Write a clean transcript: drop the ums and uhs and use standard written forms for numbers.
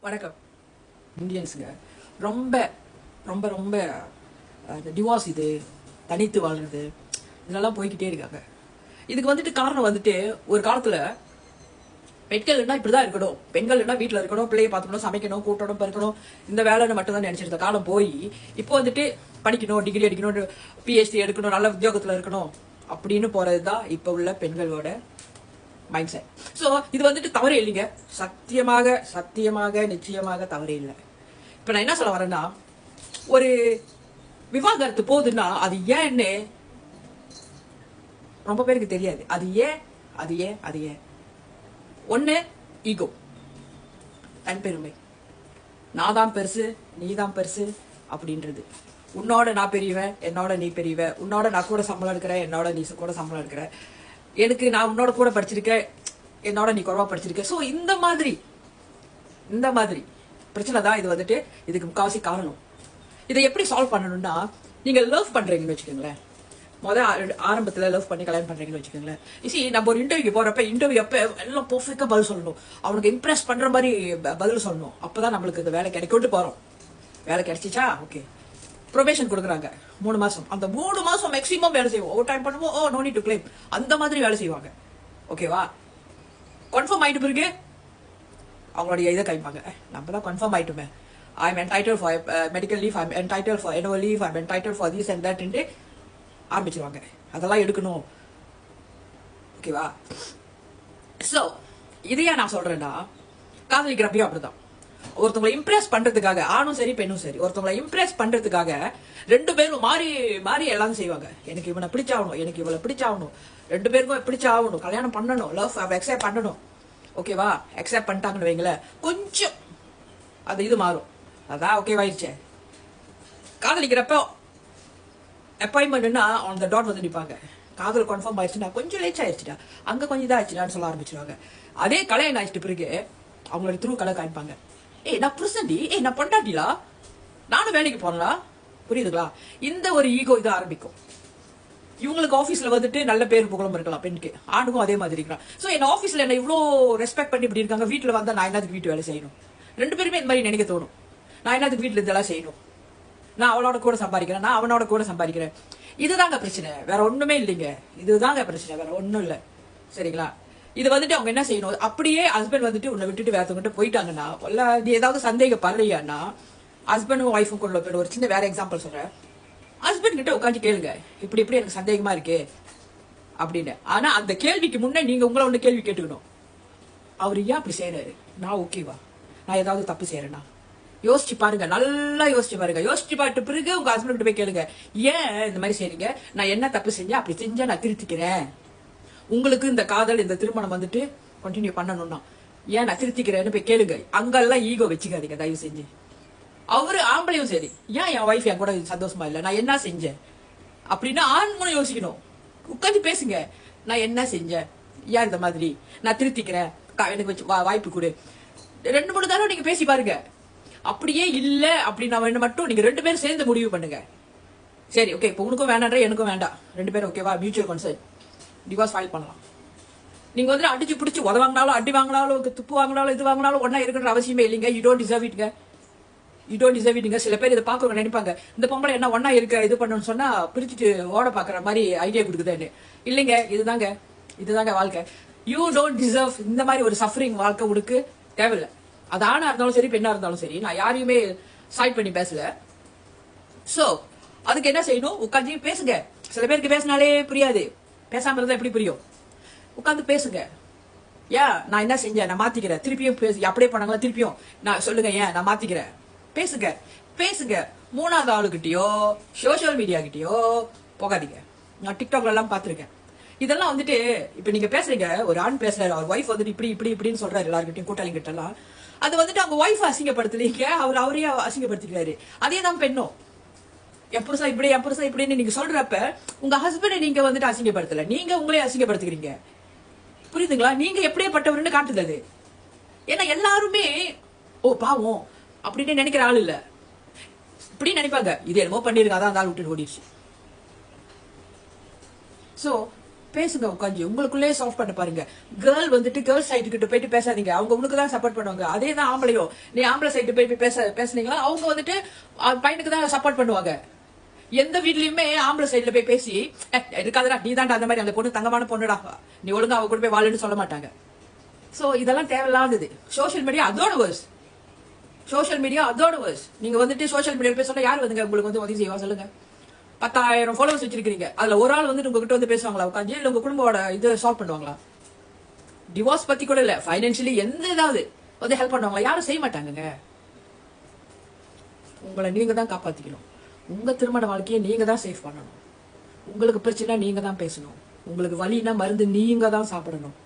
வணக்கம். இந்தியன்ஸுங்க ரொம்ப ரொம்ப ரொம்ப டிவோர்ஸ், இது தனித்து வாழ்றது, இதெல்லாம் போய்கிட்டே இருக்காங்க. இதுக்கு வந்துட்டு காரணம் வந்துட்டு ஒரு காலத்துல பெண்கள்னா இப்படிதான் இருக்கணும், பெண்கள்னா வீட்டுல இருக்கணும், பிள்ளையை பார்த்துக்கணும், சமைக்கணும், கூட்டணும், பெருக்கணும், இந்த வேலைன்னு மட்டும் தான் நினைச்சிருந்த காலம் போய் இப்போ வந்துட்டு படிக்கணும், டிகிரி அடிக்கணும், பிஹெச்டி எடுக்கணும், நல்ல உத்தியோகத்துல இருக்கணும் அப்படின்னு போறதுதான் இப்ப உள்ள பெண்களோட மைண்ட் செட். ஸோ இது வந்துட்டு தவறே இல்லைங்க, சத்தியமாக சத்தியமாக நிச்சயமாக தவறே இல்லை. இப்போ நான் என்ன சொல்ல வரேன்னா, ஒரு விவாகரத்து போகுதுன்னா அது ஏன்னு ரொம்ப பேருக்கு தெரியாது. அது ஏன் அது ஏன் அது ஏன் ஒன்று ஈகோ, தன்பெருமை, நான் தான் பெருசு நீ தான் பெருசு அப்படின்றது. உன்னோட நான் பெரியவன், என்னோட நீ பெரியவன், உன்னோட நான் கூட சம்பளம் எடுக்கிறேன், என்னோட நீ கூட சம்பளம் எடுக்கிற, எனக்கு நான் உன்னோட கூட படிச்சிருக்கேன், என்னோட நீ குறைவா படிச்சிருக்க. ஸோ இந்த மாதிரி பிரச்சனை தான் இது வந்துட்டு. இதுக்கு முக்காவாசி காரணம். இதை எப்படி சால்வ் பண்ணணும்னா, நீங்க லவ் பண்றீங்கன்னு வச்சுக்கோங்களேன், ஆரம்பத்துல லவ் பண்ணி கல்யாணம் பண்றீங்கன்னு வச்சுக்கோங்களேன். இசி நம்ம ஒரு இன்டர்வியூ போறப்ப இன்டர்வியூ அப்ப எல்லாம் பெர்ஃபெக்டா பதில் சொல்லணும், அவனுக்கு இம்ப்ரெஸ் பண்ற மாதிரி பதில் சொல்லணும். அப்பதான் நம்மளுக்கு இந்த வேலை கிடைக்கிட்டு போறோம். வேலை கிடைச்சிச்சா ஓகே, ப்ரொபேஷன் கொடுக்குறாங்க 3 மாசம். அந்த 3 மாசம் மேக்ஸிமம் வேலை செய்வோம், ஓவர் டைம் பண்ணுவோம், oh no need to claim, அந்த மாதிரி வேலை செய்வாங்க. ஓகேவா, கன்ஃபார்ம் ஆயிட்டு பிறகு அவங்களுடைய இதை கைப்பாங்க, நம்ம தான் கன்ஃபார்ம் ஆயிட்டுமே, I am entitled for medical leave, I am entitled for annual leave, I am entitled for this and that என்று ஆரம்பிச்சிருவாங்க. அதெல்லாம் எடுக்கணும். ஓகேவா, ஸோ இதையா நான் சொல்றேன்னா, காதலிக்கிறப்பையும் அப்படிதான். ஒருத்தவங்களை இம்ப்ரெஸ் பண்றதுக்காக, ஆணும் சரி பெண்ணும் சரி, ஒருத்தவங்களை இம்ப்ரெஸ் பண்றதுக்காக 2 பேரும் மாறி மாறி எல்லாம் செய்வாங்க. எனக்கு இவனை பிடிச்சாகணும், எனக்கு இவளை பிடிச்சாகணும், 2 பேருக்கும் பிடிச்சாகணும், கல்யாணம் பண்ணணும், லவ் அக்செப்ட் பண்ணணும். ஓகேவா, அக்செப்ட் பண்ணிட்டாங்கன்னு வைங்களேன், கொஞ்சம் அது இது மாறும். அதான் ஓகேவாயிடுச்சே. காதலிக்கிறப்ப அப்பாயின்மெண்ட்னா ஆன் த டாட் வந்து நிற்பாங்க. காதல் கன்ஃபார்ம் ஆயிடுச்சுன்னா கொஞ்சம் லேட் ஆயிடுச்சுடா, அங்க கொஞ்சம் இதாகிடுச்சுடான்னு சொல்ல ஆரம்பிச்சிருவாங்க. அதே கல்யாணம் ஆயிடுச்சு பிறகு அவங்களோட த்ரூ கலை காமிப்பாங்க. நான் புருஷன்டி, நான் பொண்டாட்டிலா, நானும் வேலைக்கு போனலாம், புரியுதுங்களா? இந்த ஒரு ஈகோ இது ஆரம்பிக்கும். இவங்களுக்கு ஆஃபீஸ்ல வந்துட்டு நல்ல பேர் புகழும் இருக்கலாம், பெண்ணுக்கு, ஆணுக்கும் அதே மாதிரி இருக்கலாம். ஸோ என் ஆஃபீஸ்ல என்ன இவ்வளோ ரெஸ்பெக்ட் பண்ணி இப்படி இருக்காங்க, வீட்டில் வந்தா நான் என்னதுக்கு வீட்டு வேலை செய்யணும்? 2 பேருமே இந்த மாதிரி நினைக்க தோணும். நான் என்னதுக்கு வீட்டில் இதெல்லாம் செய்யணும்? நான் அவளோட கூட சம்பாதிக்கிறேன், நான் அவனோட கூட சம்பாதிக்கிறேன். இதுதாங்க பிரச்சனை, வேற ஒண்ணுமே இல்லைங்க. இதுதாங்க பிரச்சனை, வேற ஒன்றும் இல்லை. சரிங்களா? இது வந்துட்டு அவங்க என்ன செய்யணும், அப்படியே ஹஸ்பண்ட் வந்துட்டு உன்னை விட்டுட்டு வேறவங்கிட்ட போயிட்டாங்கன்னா, நீ ஏதாவது சந்தேகப்படுறியான்னா, ஹஸ்பண்டும் ஒய்ஃபும் கொண்டு போயிடும். ஒரு சின்ன வேற எக்ஸாம்பிள் சொல்றேன். ஹஸ்பண்ட் கிட்ட உட்காந்து கேளுங்க, இப்படி இப்படி எனக்கு சந்தேகமா இருக்கு அப்படின்னு. ஆனா அந்த கேள்விக்கு முன்னே நீங்க உங்களை ஒண்ணு கேள்வி கேட்டுக்கணும், அவர் ஏன் அப்படி செய்யறாரு, நான் ஓகேவா, நான் ஏதாவது தப்பு செய்யறேன்னா? யோசிச்சு பாருங்க, நல்லா யோசிச்சு பாருங்க. யோசிச்சு பார்த்து பிறகு உங்க ஹஸ்பண்ட் கிட்ட போய் கேளுங்க, ஏன் இந்த மாதிரி செய்றீங்க, நான் என்ன தப்பு செஞ்சேன், அப்படி செஞ்சா நான் திருத்திக்கிறேன். உங்களுக்கு இந்த காதல், இந்த திருமணம் வந்துட்டு கண்டினியூ பண்ணணும்னா ஏன் நான் திருத்திக்கிறேன்னு போய் கேளுங்க. அங்கெல்லாம் ஈகோ வச்சுக்காதீங்க தயவு செஞ்சு. அவரு ஆம்பளையும் சரி, ஏன் என் ஒய்ஃப் என் கூட சந்தோஷமா இல்லை, நான் என்ன செஞ்சேன் அப்படின்னா ஆண்களும் யோசிக்கணும். உட்காந்து பேசுங்க, நான் என்ன செஞ்சேன், ஏன் இந்த மாதிரி, நான் திருத்திக்கிறேன், எனக்கு வச்சு வாய்ப்பு கொடு. 2-3 தடவை நீங்க பேசி பாருங்க. அப்படியே இல்ல அப்படின்னு மட்டும் நீங்க 2 பேரும் சேர்ந்து முடிவு பண்ணுங்க. சரி ஓகே, இப்போ உனக்கும் வேண்டான்ற எனக்கும் வேண்டாம், 2 பேரும் ஓகேவா, மியூச்சுவல் கன்சர்ன், டிவோர்ஸ் ஃபைல் பண்ணலாம். நீங்க வந்து அடிச்சு பிடிச்சி உதவாங்கனாலும், அடி வாங்கினாலும், துப்பு வாங்கினாலும், இது வாங்கினாலும் ஒன்னா இருக்கிற அவசியமே இல்லைங்க. யூ டோன்ட் டிசர்வ் இட்ங்க, யூ டோன்ட் டிசர்வ் இட்ங்க. சில பேர் இதை பாக்குறவங்க நினைப்பாங்க, இந்த பொம்பளை என்ன ஒன்னா இருக்க இது பண்ணணும்னு சொன்னா பிரிச்சுட்டு ஓட பாக்குற மாதிரி ஐடியா கொடுக்குதுன்னு. இல்லைங்க, இதுதாங்க வாழ்க்கை. யூ டோன்ட் டிசர்வ் இந்த மாதிரி ஒரு சஃபரிங் வாழ்க்கை உனக்கு தேவையில்லை. அது ஆணா இருந்தாலும் சரி, பெண்ணா இருந்தாலும் சரி, நான் யாரையுமே சைட் பண்ணி பேசல. சோ அதுக்கு என்ன செய்யணும், உட்காந்து பேசுங்க. சில பேருக்கு பேசினாலே புரியாது, பேசாம இருந்தா எப்படி புரியும்? உட்காந்து பேசுங்க. ஏன் நான் என்ன செஞ்சேன், நான் மாத்திக்கிறேன், திருப்பியும் பேசு. அப்படியே பண்ணாங்களா, திருப்பியும் நான் சொல்லுங்க, ஏன் நான் மாத்திக்கிறேன், பேசுங்க பேசுங்க. 3வது ஆளுகிட்டயோ சோசியல் மீடியா கிட்டயோ போகாதீங்க. நான் டிக்டாக்ல எல்லாம் பாத்திருக்கேன். இதெல்லாம் வந்துட்டு இப்ப நீங்க பேசுறீங்க, ஒரு ஆண் பேசுறாரு, அவர் ஒய்ஃப் வந்துட்டு இப்படி இப்படி இப்படின்னு சொல்றாரு எல்லாருக்கிட்டையும், கூட்டாளி கிட்ட எல்லாம். அது வந்துட்டு அவங்க ஒய்ஃப் அசிங்கப்படுத்தலீங்க, அவரையே அசிங்கப்படுத்திக்கிறாரு. அதே தான் பெண்ணும், என் புருஷா இப்படின்னு நீங்க சொல்றப்ப உங்க ஹஸ்பண்ட் நீங்க வந்துட்டு அசிங்கப்படுத்தல, நீங்க உங்களே அசிங்கப்படுத்துக்கிறீங்க. புரியுதுங்களா? நீங்க எப்படியேப்பட்டவர்னு காட்டுது அது. ஏன்னா எல்லாருமே ஓ பாவம் அப்படின்னு நினைக்கிற ஆள் இல்ல, இப்படி நினைப்பாங்க, இது என்னமோ பண்ணிருக்காதான் அந்த ஆள் விட்டுட்டு ஓடிடுச்சு. சோ பேசுங்க உட்காந்து, உங்களுக்குள்ளே சால்வ் பண்ண பாருங்க. கேர்ள் வந்துட்டு கேர்ள் சைடு கிட்ட போயிட்டு பேசாதீங்க, அவங்க உனக்கு தான் சப்போர்ட் பண்ணுவாங்க. அதே தான் ஆம்பளையும், நீ ஆம்பளை சைடு போய் பேசுனீங்களா அவங்க வந்துட்டு பையனுக்கு தான் சப்போர்ட் பண்ணுவாங்க. எந்த வீட்லயுமே ஆம்பளை சைடுல போய் பேசி இருக்காதடா நீ தான்டா அந்த மாதிரி, அந்த பொண்ணு தங்கமான பொண்ணுடா, நீ ஒழுங்கா அவ கூட போய் வாழுன்னு சொல்ல மாட்டாங்க. சோ இதெல்லாம் தேவையில்லாதது. சோஷியல் மீடியா அதோட வேர்ஸ், சோஷியல் மீடியா அதோட வேர்ஸ். நீங்க வந்துட்டு சோஷியல் மீடியா போய் சொல்ல யார் வந்துங்க உங்களுக்கு வந்து உதவி செய்வா சொல்லுங்க? 10,000 ஃபாலோவர்ஸ் வச்சிருக்கீங்க, அதுல ஒரு ஆள் வந்துட்டு உங்ககிட்ட வந்து பேசுவாங்களா உட்காந்து? இல்ல உங்க குடும்பத்தோட இது சால்வ் பண்ணுவாங்களா? டிவோர்ஸ் பத்தி கூட இல்ல, பைனான்சியலி எந்த ஏதாவது வந்து ஹெல்ப் பண்ணுவாங்களா? யாரும் செய்ய மாட்டாங்க. உங்களை நீங்க தான் காப்பாத்திக்கணும். உங்க திருமண வாழ்க்கையை நீங்க தான் சேஃப் பண்ணணும். உங்களுக்கு பிரச்சனை நீங்க தான் பேசணும். உங்களுக்கு வலினா மருந்து நீங்க தான் சாப்பிடணும்.